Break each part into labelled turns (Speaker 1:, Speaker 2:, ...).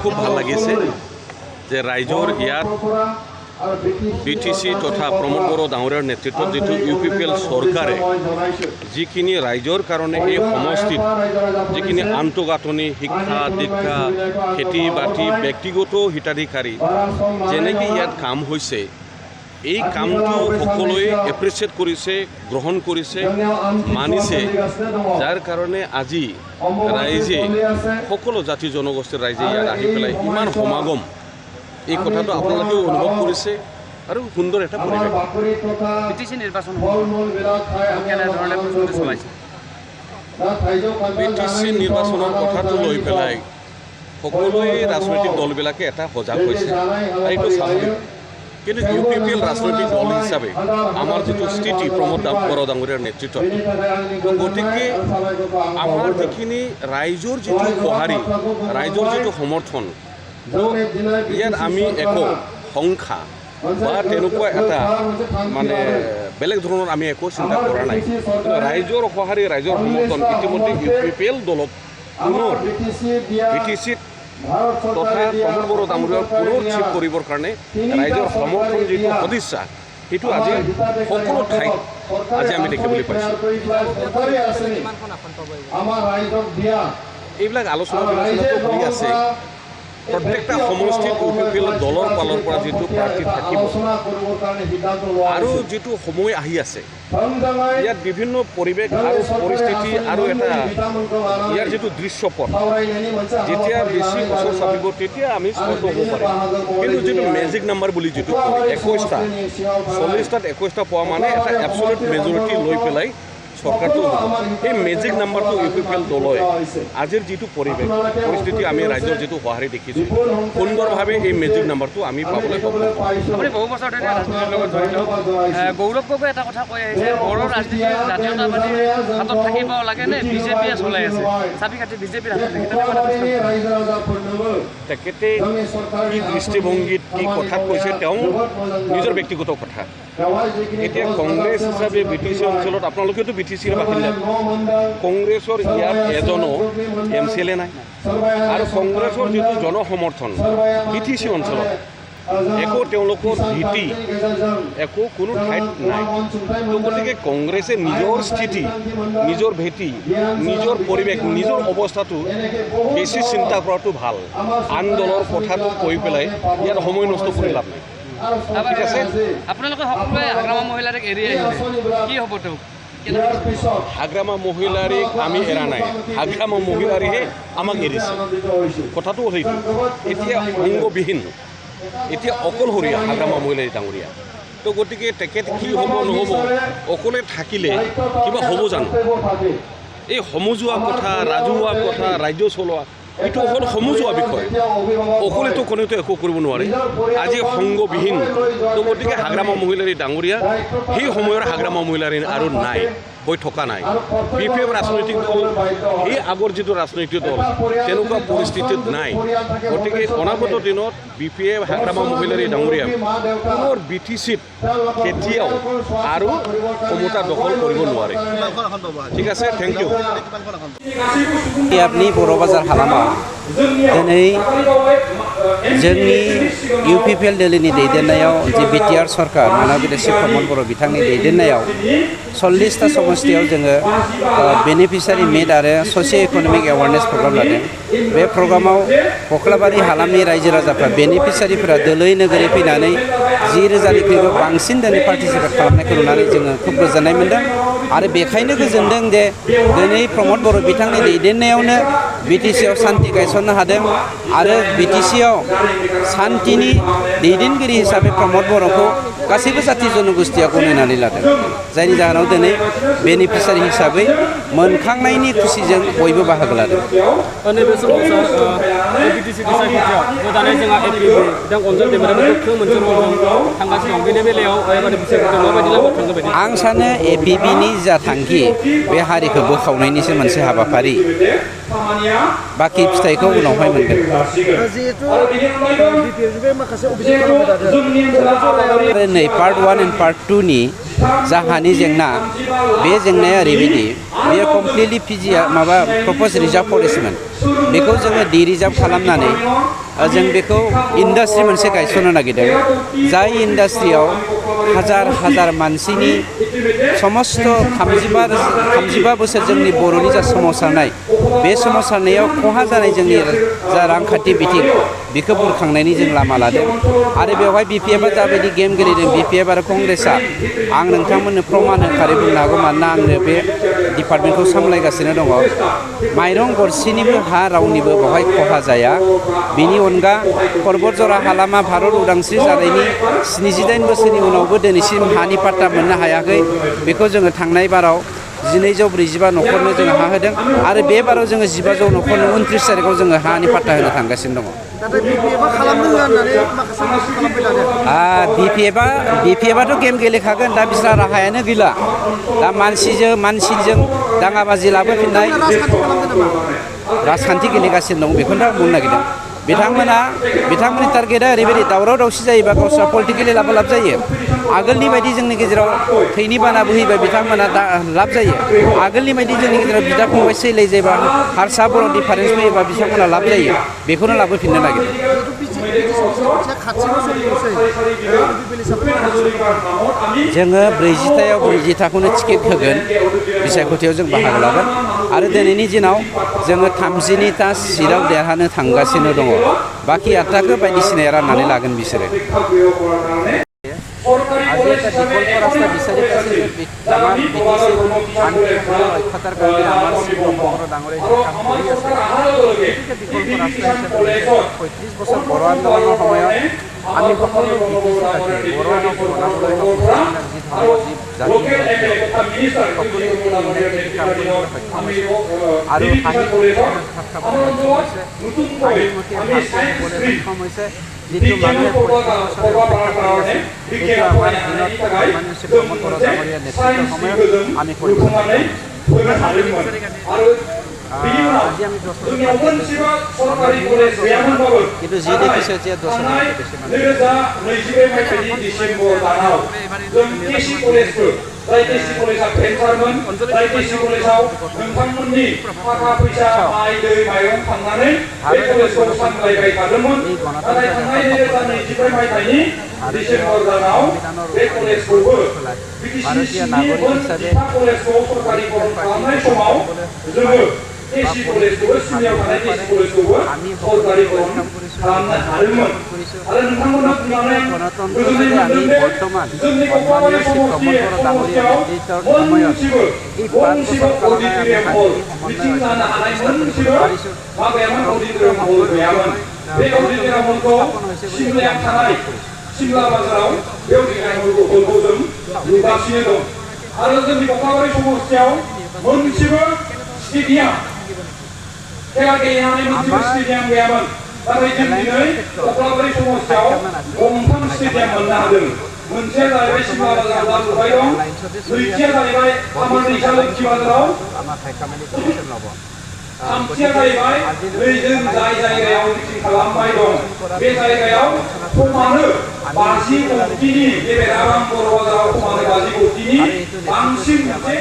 Speaker 1: খুব ভাল লাগিছে যে ৰাইজৰ ইয়াত বিটিসি তথা প্ৰমোদ বড়ো ডাঙৰীয়াৰ নেতৃত্বত যিটো UPPL চৰকাৰে যিখিনি ৰাইজৰ কাৰণে এই সমষ্টিত যিখিনি আন্তঃগাঁথনি শিক্ষা দীক্ষা খেতি বাতি ব্যক্তিগত হিতাধিকাৰী যেনেকৈ ইয়াত কাম হৈছে এই কামটো সকলোৱে এপ্ৰিচিয়েট কৰিছে গ্ৰহণ কৰিছে মানিছে যাৰ কাৰণে আজি ৰাইজে সকলো জাতি জনগোষ্ঠীৰ ৰাইজে ইয়াত আহি পেলাই ইমান সমাগম এই কথাটো আপোনালোকেও অনুভৱ কৰিছে আৰু সুন্দৰ এটা পৰিৱেশ
Speaker 2: বিটিসি নিৰ্বাচন কেনেধৰণে প্ৰস্তুতি চলাইছে
Speaker 1: বিটিসি নিৰ্বাচনৰ কথাটো লৈ পেলাই সকলোৱে ৰাজনৈতিক দলবিলাকে এটা সজাগ হৈছে আৰু এইটো স্বাভাৱিক কিন্তু UPPL ৰাজনৈতিক দল হিচাপে আমাৰ যিটো স্থিতি প্ৰমোদ বড়ো ডাঙৰীয়াৰ নেতৃত্বত গতিকে আমাৰ যিখিনি ৰাইজৰ যিটো সঁহাৰি ৰাইজৰ যিটো সমৰ্থন ইয়াত আমি একো সংখ্যা বা তেনেকুৱা এটা মানে বেলেগ ধৰণৰ আমি একো চিন্তা কৰা নাই ৰাইজৰ সঁহাৰি ৰাইজৰ সমৰ্থন ইতিমধ্যে UPPL দলক পুনৰ বিটিসিত তথা প্ৰমোদ বড়ো ডাঙৰীয়াক পুনৰ চিফ কৰিবৰ কাৰণে ৰাইজৰ সমৰ্থন যিটো সদিচ্ছা সেইটো আজি সকলো ঠাইত আজি আমি দেখিবলৈ পাইছোঁ এইবিলাক আলোচনা বিলোচনাটো হৈ আছে প্ৰত্যেকটা সমষ্টিত UPPL দলৰ ফালৰ পৰা যিটো প্ৰাৰ্থী থাকিব আৰু যিটো সময় আহি আছে ইয়াত বিভিন্ন পৰিৱেশ আৰু পৰিস্থিতি আৰু এটা ইয়াৰ যিটো দৃশ্যপট যেতিয়া বেছি বছৰ চাপিব তেতিয়া আমি স্পষ্ট হ'ব পাৰিম কিন্তু যিটো মেজিক নাম্বাৰ বুলি যিটো কয় 21টা 40টাত 21টা পোৱা মানে এটা এবছলিউট মেজৰিটি লৈ পেলাই চৰকাৰটো এই মেজিক নাম্বাৰটো UPPL দলয় আজিৰ যিটো পৰিৱেশ পৰিস্থিতি আমি ৰাইজৰ যিটো সঁহাৰি দেখিছোঁ সুন্দৰভাৱে এই মেজিক নাম্বাৰটো আমি পাবলৈ সক্ষম
Speaker 2: আপুনি বহু বছৰ ধৰি ৰাজনীতিৰ লগত জড়িত গৌৰৱ গগৈ এটা কথা কৈ আহিছে বড়ো ৰাজনীতি জাতীয়তাবাদী হাতত থাকিব লাগে নে বিজেপিয়ে চলাই আছে চাবি কাটি বিজেপিৰ হাতত
Speaker 1: তেখেতে কি দৃষ্টিভংগীত কি কথাত কৈছে তেওঁ নিজৰ ব্যক্তিগত কথা এতিয়া কংগ্ৰেছ হিচাপে বিটিসি অঞ্চলত আপোনালোকেতো বিটিসিৰ বাসিন্দা কংগ্ৰেছৰ ইয়াত এজনো MCLA নাই আৰু কংগ্ৰেছৰ যিটো জনসমৰ্থন বিটিসি অঞ্চলত একো তেওঁলোকৰ ভীতি একো কোনো ঠাইত নাই গতিকে কংগ্ৰেছে নিজৰ স্থিতি নিজৰ ভেটি নিজৰ পৰিৱেশ নিজৰ অৱস্থাটো বেছি চিন্তা কৰাটো ভাল আন দলৰ কথাটো কৈ পেলাই ইয়াত সময় নষ্ট কৰি লাভ নাই
Speaker 2: ঠিক আছে আপোনালোকে সকলোৱে হাগ্ৰামা মহিলাক এৰি আহিছে কি হ'ব তেওঁক
Speaker 1: হাগ্ৰামা মহিলাৰীক আমি এৰা নাই হাগ্ৰামা মহিলাৰীহে আমাক এৰিছে কথাটো সেইটো এতিয়া অংগবিহীন এতিয়া অকলশৰীয়া হাগ্ৰামা মহিলাৰী ডাঙৰীয়া তো গতিকে তেখেত কি হ'ব নহ'ব অকলে থাকিলে কিবা হ'ব জানো এই সমজুৱা কথা ৰাজহুৱা কথা ৰাজ্য চলোৱা এইটো হ'ল সমজুৱা বিষয় অকলেতো কোনেতো একো কৰিব নোৱাৰে আজি সংগবিহীন তো গতিকে হাগ্ৰামা মহিলাৰী ডাঙৰীয়া সেই সময়ৰ হাগ্ৰামা মহিলাৰী আৰু নাই হৈ থকা নাই BPF ৰাজনৈতিক দল এই আগৰ যিটো ৰাজনৈতিক দল তেনেকুৱা পৰিস্থিতিত নাই গতিকে অনাগত দিনত BPF হাগ্ৰামা মহিলাৰী ডাঙৰীয়া পুনৰ বিটিসিত কেতিয়াও আৰু ক্ষমতা দখল কৰিব নোৱাৰে ঠিক আছে থেংক ইউ
Speaker 3: আপনি बर' बाजार हालामाव दिनै जोंनि UPPL दोलोनि दैदेननायाव जे BTR सरकार माननीय चिफ प्रमोद बर' बिथांनि दैदेननायाव 40टा समस्थियाव जोङो बेनिफिसियारि मिट आरो ससिय' इक'नमिक एवारनेस प्रग्राम लादों बे प्रग्रामाव कख्लाबारि हालामनि रायजो राजाफ्रा बेनिफिसियारिफोरा दोलै नोगोरै फैनानै 10,000निख्रुइबो बांसिन दिनै पार्टिसिपेट खालामनायखौ नुनानै जोङो खुब गोजोननाय मोन्दों आरो बेखायनो गोजोनदों जे दिनै प्रमोद बर' बिथांनि दैदेननायावनो बिटिसिआव शान्ति गायसननो हादों आरो बिटिसिआव शान्तिनि दैदेनगिरि हिसाबै प्रमोद बर'खौ गासैबो जाथि जनगोष्ठीया गनायनानै लादों जायनि जाहोनाव दिनै बेनिफिसियारि हिसाबै मोनखांनायनि खुसिजों बयबो बाहागो लादों
Speaker 2: नैबे समाव सार बिटिसि सायख'थियाव गोदानै जोंहा APB बिथां अनजल दैमारियाबो गोख्रों मोनसे रलजों थांगासिनो दं बेनि बेलायाव बिटिसिखौ माबायदि लामा थांगोन बायदि
Speaker 3: आं सानो APBनि जा थांखि बे हारिखौ बोखावनायनिसो मोनसे हाबाफारि बाखि फिथाइखौ उनावहाय मोनगोन नै पार्ट 1 एन्ड पार्ट 2 नि जा हानि जेंना बे जेंनाया ओरैबायदि बेयो कमप्लिटलि पिजिआ माबा प्रप'ज रिजार्भ फरेस्टमोन बेखौ जोङो डि रिजार्भ खालामनानै जों बेखौ इन्डास्ट्रि मोनसे गायसननो नागिरदों जाय इन्डास्ट्रियाव हाजार हाजार मानसिनि समस्त 35 बोसोर जोंनि बर'नि जा सोमावसारनाय बे सोमावसारनायाव खहा जानाय जोंनि जा रांखान्थि बिथिं बेखौ बुरखांनायनि जों लामा लादों आरो बेवहाय BPFआ जाबायदि गेम गेलेदों BPF आरो कंग्रेसआ आं नोंथांमोननो प्रमान होखारै बुंनो हागौ मानोना आंनो बे डिपार्टमेन्टखौ सामलायगासिनो दङ माइरं गरसेनिबो हा रावनिबो बेवहाय खहा जाया बिनि अनगा पर्बतजरा हालामा भारत उदांस्रि जानायनि 79 बोसोरनि उनावबो दिनैसिम हानि पाट्टा मोननो हायाखै बेखौ जोङो थांनाय बाराव 1245 न'खरनो जोङो हा होदों आरो बे बाराव जोङो 1500 न'खरनो 29 तारिखआव जोङो हानि पाट्टा होनो थांगासिनो दङ BPFआथ' गेम गेलेखागोन दा बिस्रा राहायानो गैला दा मानसिजों दाङाबाजि लाबोफिननाय राजखान्थि गेलेगासिनो दं बेखौनो आं बुंनो नागिरदों बिथांमोननि टारगेटआ ओरैबायदि दावराव दावसि जायोबा गावस्रा पलिटिकेलि लाब जायो आगोलनि बायदि जोंनि गेजेराव थैनि बाना बोहैबा बिथांमोना लाब जायो आगोलनि बायदि जोंनि गेजेराव बिदा फंबाय सैलाय जायोबा हारसा बर' डिफारेन्स फैयोबा बिथांमोना लाब जायो बेखौनो लाबोफिननो नागिरदों जोङो 40थायाव 40थाखौनो टिकेट होगोन बिसायख'थियाव जों बाहागो लागोन आरो दिनैनि दिनाव जोङो 30था सिटआव देरहानो थांगासिनो दङ बाखि 8थाखौ बायदिसिनाया राननानै लागोन बिसोरो আজি একটা বিকল্প রাস্তা বিচাৰি পাইছে যে আমাৰ বিটিসি আন্দোলনৰ অক্ষতাৰ কাৰণে আমাৰ শিৱকুমাৰ ডাঙৰে কাম কৰি আছে বিকল্প ৰাস্তা হিচাপে 35 বছৰ বড়ো আন্দোলনৰ সময়ত আমি সকলো বিটিসি বড়ো বনাবলৈ যি ধৰ্মজীৱ জাতি সকলোৱে কাম কৰিবলৈ সক্ষম হৈছে আৰু সক্ষম হৈছে যিটো মানুহে 25 বছৰ অপেক্ষা কৰি আছে এইটো আমাৰ দিনত মাননীয় শিৱকুমাৰ বড়ো ডাঙৰীয়া নেতৃত্বৰ সময়ত আমি কৰিব আজি আমি 10 কিন্তু যি দেখিছে যে 10 বেছি
Speaker 4: रायदेशी कलेजा भेन्सारमोन रायदेशी कलेजाव नोंथांमोननि थाखा फैसा माइ दै माइरं खांनानै बे कलेजखौ सामलायबाय थादोंमोन नाथाय थांनाय 2022 मायथाइनि डिसेम्बर दानाव बे कलेजखौबो बिटिसिनि कलेजखौ सरकारिकरण खालामनाय समाव जोङो एसि कलेजखौबो सिनियाव थानाय एसि कलेजखौबो सरकारिकरण खालामनो हादोंमोन आरो नोंथांमोना बुंनानै गोजोननाय मोनदों दे जोंनि कक्राझार समष्टियाव मोनसेबो अडिटरियाम हल मिटिं जानो हानाय मोनसेबो माबायामोन अडिटरियाम हल गैयामोन बे अडिटरियाम हलखौ सिमलायाव थानाय सिमला बाजाराव बे अडिटरियाम हलखौ जों लुगासिनो दं आरो जोंनि कक्राझार समष्टियाव मोनसेबो स्टेडियाम खेला गेलेनानै मोनसेबो स्टेडियाम गैयामोन नाथाय जों दिनै कक्राझार समष्टियाव गंथाम स्टेडियाम मोननो हादों मोनसेया जाहैबाय सिमला बाजाराव दा लुबाय दं नैथिया जाहैबाय आमारदैसा लोक्षि बाजाराव थामथिया जाहैबाय नै जों जाय जायगायाव मिटिं खालामबाय दं बे जायगायाव खमानो 50 कोटिनि नैबे राम बर' बाजाराव खमानो 50 कोटिनि बांसिन मोनसे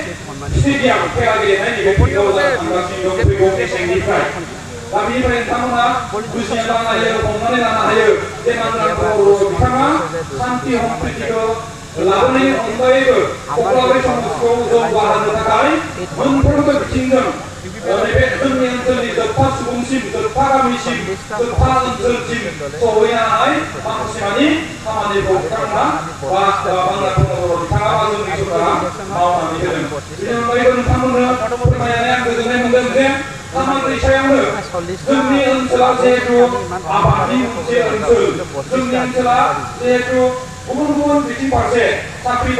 Speaker 4: स्टेडियाम खेला गेलेनाय नैबे फिल्डआव थांगासिनो दं फैगौ मेसेंनिफ्राय दा बेनिफ्राय नोंथांमोना बुजिना लानो हायो हमनानै लानो हायो जे मानोना बर' बिथाङा शान्ति सम्प्रितिखौ लाबोनायनि अनगायैबो कक्राझार समष्टिखौ जौगाहोनो थाखाय मोनफ्रोमबो बिथिंजों नैबे जोंनि ओनसोलनि जोबथा सुबुंसिम जोबथा गामिसिम जोबथा ओनसोलसिम सहैनो हानाय माखासे मानि खामानिखौ बिथांमोना बा बांला बर' बिथाङा बा जोंनि सरकारा मावनानै होदों बेनि अनगायैबो नोंथांमोननो फोरमायनानै आं गोजोननाय मोनदों जे आमारदैसायावनो जोंनि ओनसोला जिहेतु आबादनि मोनसे ओनसोल जोंनि ओनसोला जिहेतु गुबुन गुबुन बिथिं फारसे साख्रि